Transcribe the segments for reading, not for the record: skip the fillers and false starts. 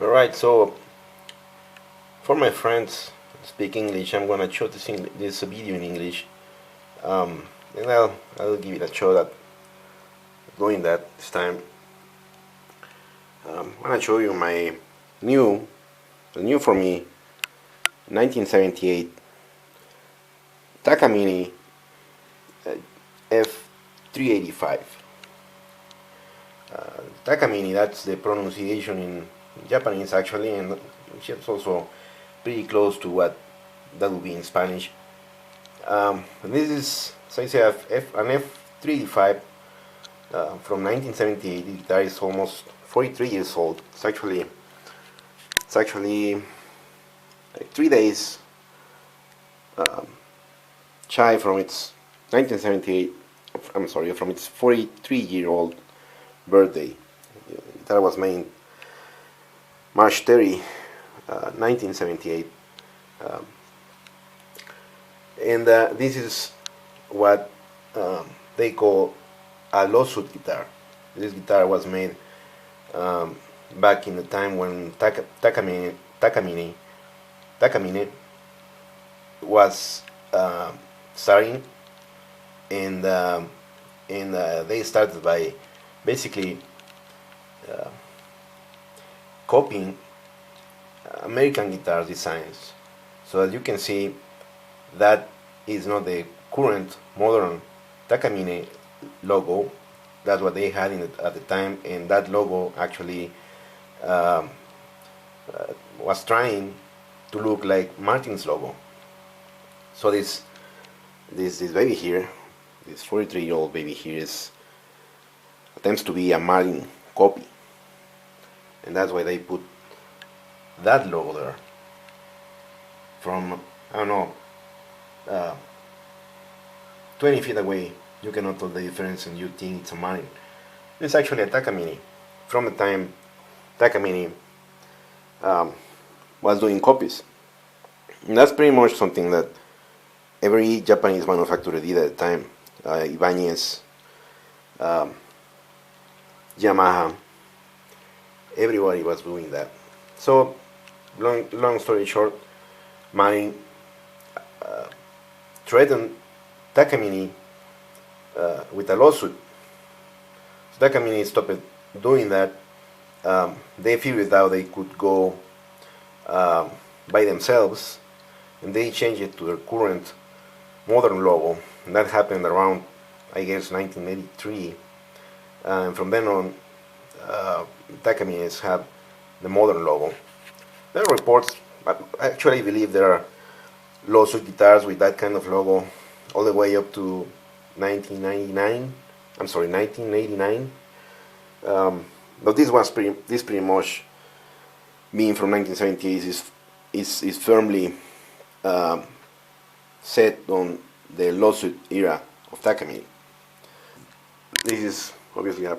Alright, so for my friends speak English, I'm gonna show this video in English, and I'll give it a shot at doing that this time. I'm gonna show you my new for me 1978 Takamine F-385. Takamine, that's the pronunciation in Japanese actually, and it's also pretty close to what that would be in Spanish. This is, as I say, an F-385 from 1978. The guitar is almost 43 years old. It's actually like 3 days shy from its 1978. I'm sorry, from its 43-year-old birthday. The guitar was made March 30, 1978, and this is what they call a lawsuit guitar. This guitar was made back in the time when Takamine was starting, and they started by basically copying American guitar designs. So as you can see, that is not the current modern Takamine logo. That's what they had at the time, and that logo actually was trying to look like Martin's logo. So this baby here, this 43-year-old baby here, attempts to be a Martin copy, and that's why they put that logo there. From, I don't know, 20 feet away, you cannot tell the difference, and you think it's a Martin. It's actually a Takamine, from the time Takamine was doing copies. And that's pretty much something that every Japanese manufacturer did at the time. Ibanez, Yamaha, everybody was doing that. So, long story short, Martin threatened Takamine with a lawsuit. So Takamine stopped doing that. They figured out they could go by themselves, and they changed it to their current modern logo, and that happened around, I guess, 1983. And from then on, Takamines have the modern logo. There are reports, I actually believe there are lawsuit guitars with that kind of logo all the way up to 1989. But this pretty much, being from 1978, is firmly set on the lawsuit era of Takamine. This is obviously a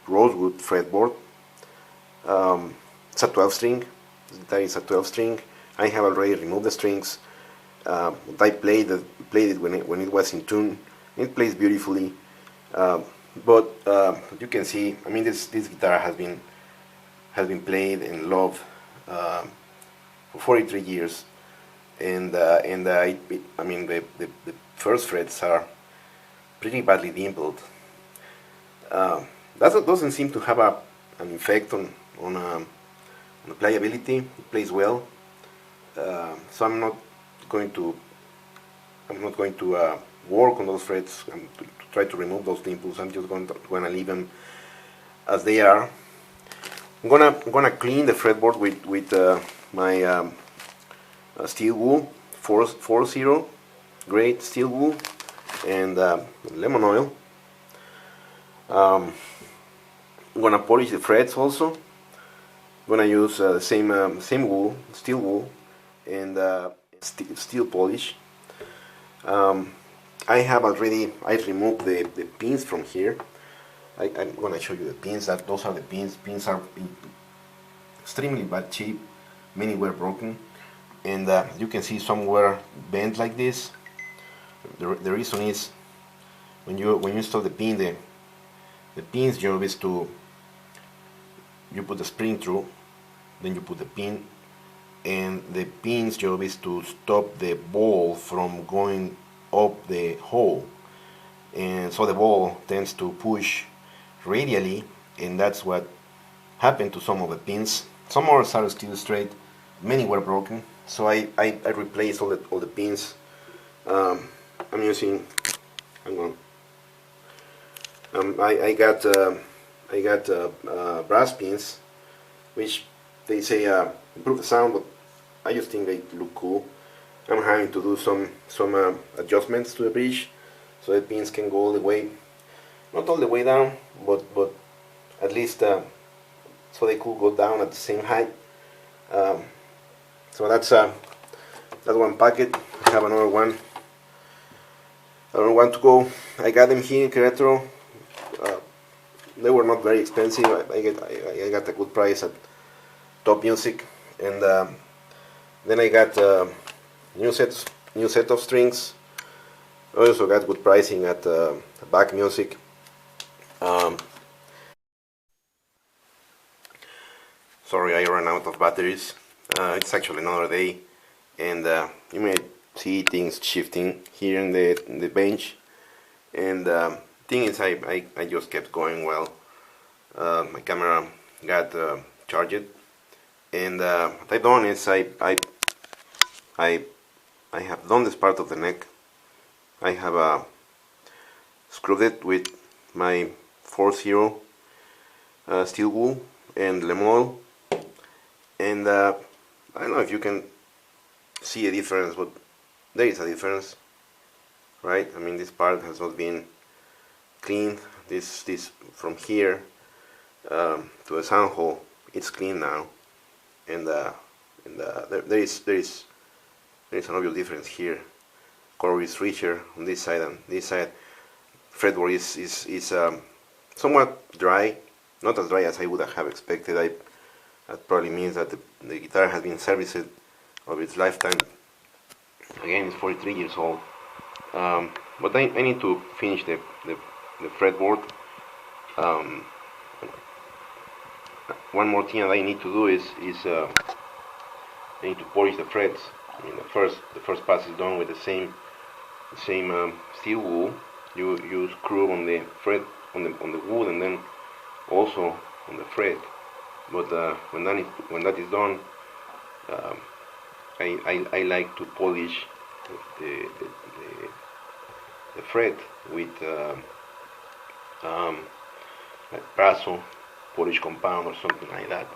rosewood fretboard. It's a 12-string. This guitar is a 12-string. I have already removed the strings. I played it when it was in tune. It plays beautifully, but you can see, I mean, this guitar has been played and loved for 43 years, and I mean the first frets are pretty badly dimpled. That doesn't seem to have an effect on the playability. It plays well, so I'm not going to work on those frets and to try to remove those dimples. I'm just going to leave them as they are. I'm gonna clean the fretboard with my steel wool, 40 grade steel wool, and lemon oil. I'm gonna polish the frets also. I'm gonna use the same wool, steel wool, and steel polish. I removed the pins from here. I'm gonna show you the pins. Those are the pins. Pins are in extremely bad shape. Many were broken, and you can see some were bent like this. The reason is when you install the pin, the pin's job is to, you put the spring through, then you put the pin, and the pin's job is to stop the ball from going up the hole, and so the ball tends to push radially, and that's what happened to some of the pins. Some others are still straight, many were broken, so I replaced all the pins. I'm using, hang on, I got brass pins, which they say improve the sound, but I just think they look cool. I'm having to do some adjustments to the bridge, so the pins can go all the way, not all the way down, but at least so they could go down at the same height. So that's one packet. I have another one to go. I got them here in Querétaro. They were not very expensive. I got a good price at Top Music, and then I got new set of strings. I also got good pricing at Back Music. Sorry, I ran out of batteries. It's actually another day, and you may see things shifting here in the bench. And thing is, I just kept going well. My camera got charged, and what I've done is I have done this part of the neck. I have screwed it with my 4-0 steel wool and lemon oil, and I don't know if you can see a difference, but there is a difference, right? I mean, this part has not been cleaned. This from here to the sound hole, it's clean now, and there is an obvious difference here. Cover is richer on this side, and this side fretboard is somewhat dry, not as dry as I would have expected. That probably means that the guitar has been serviced of its lifetime. Again, it's 43 years old, but I need to finish the fretboard. One more thing that I need to do is I need to polish the frets. I mean, the first pass is done with the same steel wool. You screw on the fret on the wool, and then also on the fret. But when that is done, I like to polish the fret with like Praso polish compound or something like that.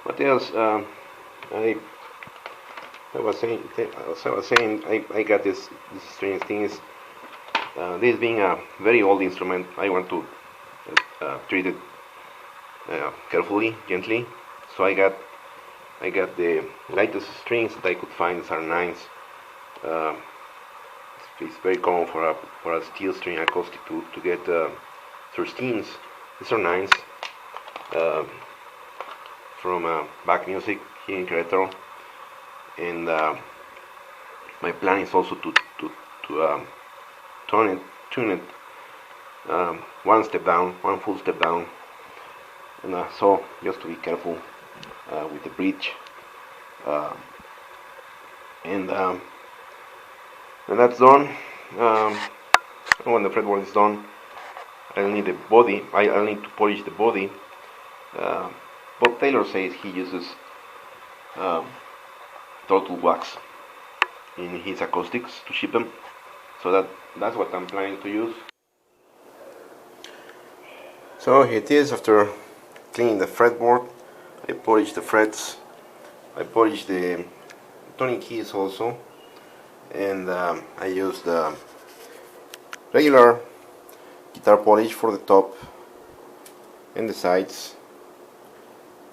What else? I was saying I got this strange thing is this being a very old instrument, I want to treat it carefully, gently. So I got the lightest strings that I could find. These are 9s. It's very common for a steel string acoustic to get 13s. These are 9s from Back Music here in Querétaro, and my plan is also to tune it one full step down, and so just to be careful with the bridge, and that's done. When the fretboard is done, I'll need the body. I'll need to polish the body. But Taylor says he uses turtle wax in his acoustics to ship them, so that's what I'm planning to use. So here it is after cleaning the fretboard. I polished the frets. I polished the tuning keys also, and I used regular guitar polish for the top and the sides,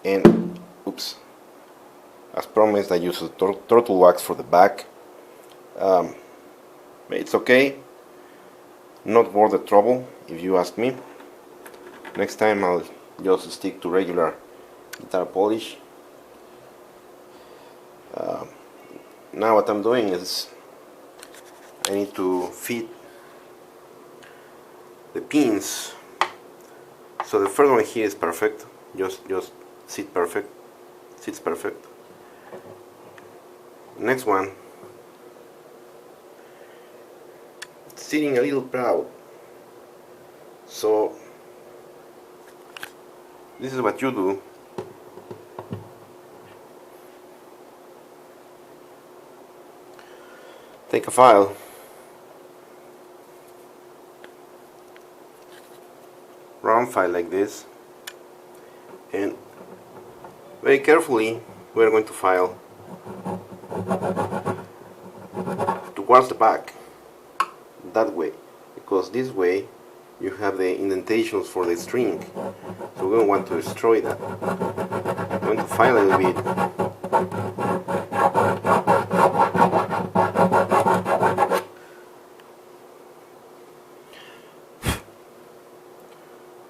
and oops, as promised I used turtle wax for the back. It's okay, not worth the trouble if you ask me. Next time I'll just stick to regular guitar polish. Now what I'm doing is I need to fit the pins. So the first one here is perfect. just sits perfect. Next one, sitting a little proud. So this is what you do. Take a file, round file like this, and very carefully we're going to file towards the back, that way, because this way you have the indentations for the string, so we don't want to destroy that. We're going to file a little bit,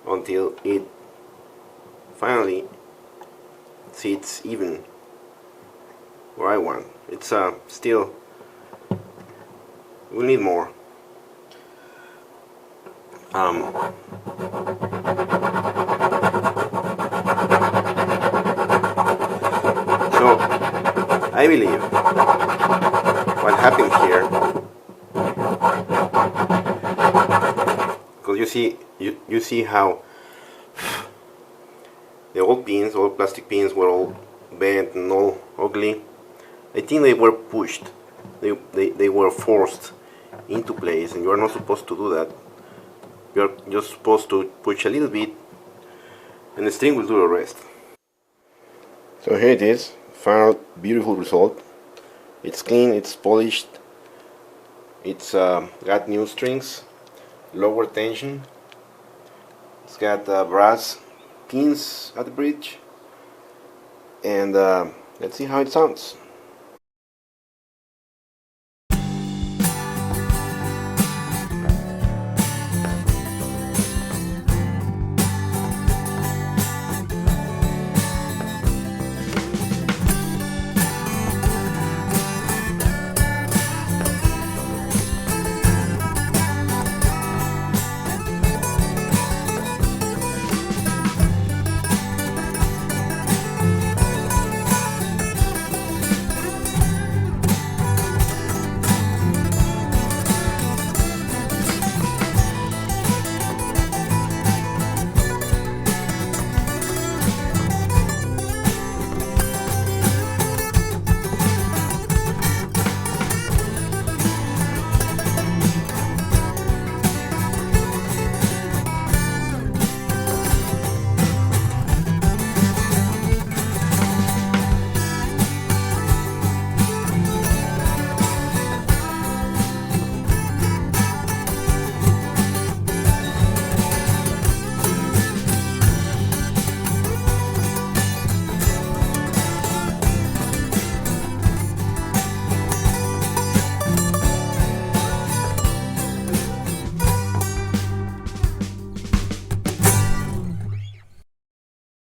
until it finally sits even where I want. It's still, we need more. So I believe what happened here, because you see how the old pins, old plastic pins, were all bent and all ugly. I think they were pushed, they were forced into place, and you are not supposed to do that. You're just supposed to push a little bit and the string will do the rest. So here it is, final beautiful result. It's clean, it's polished, it's got new strings, lower tension, it's got brass pins at the bridge, and let's see how it sounds.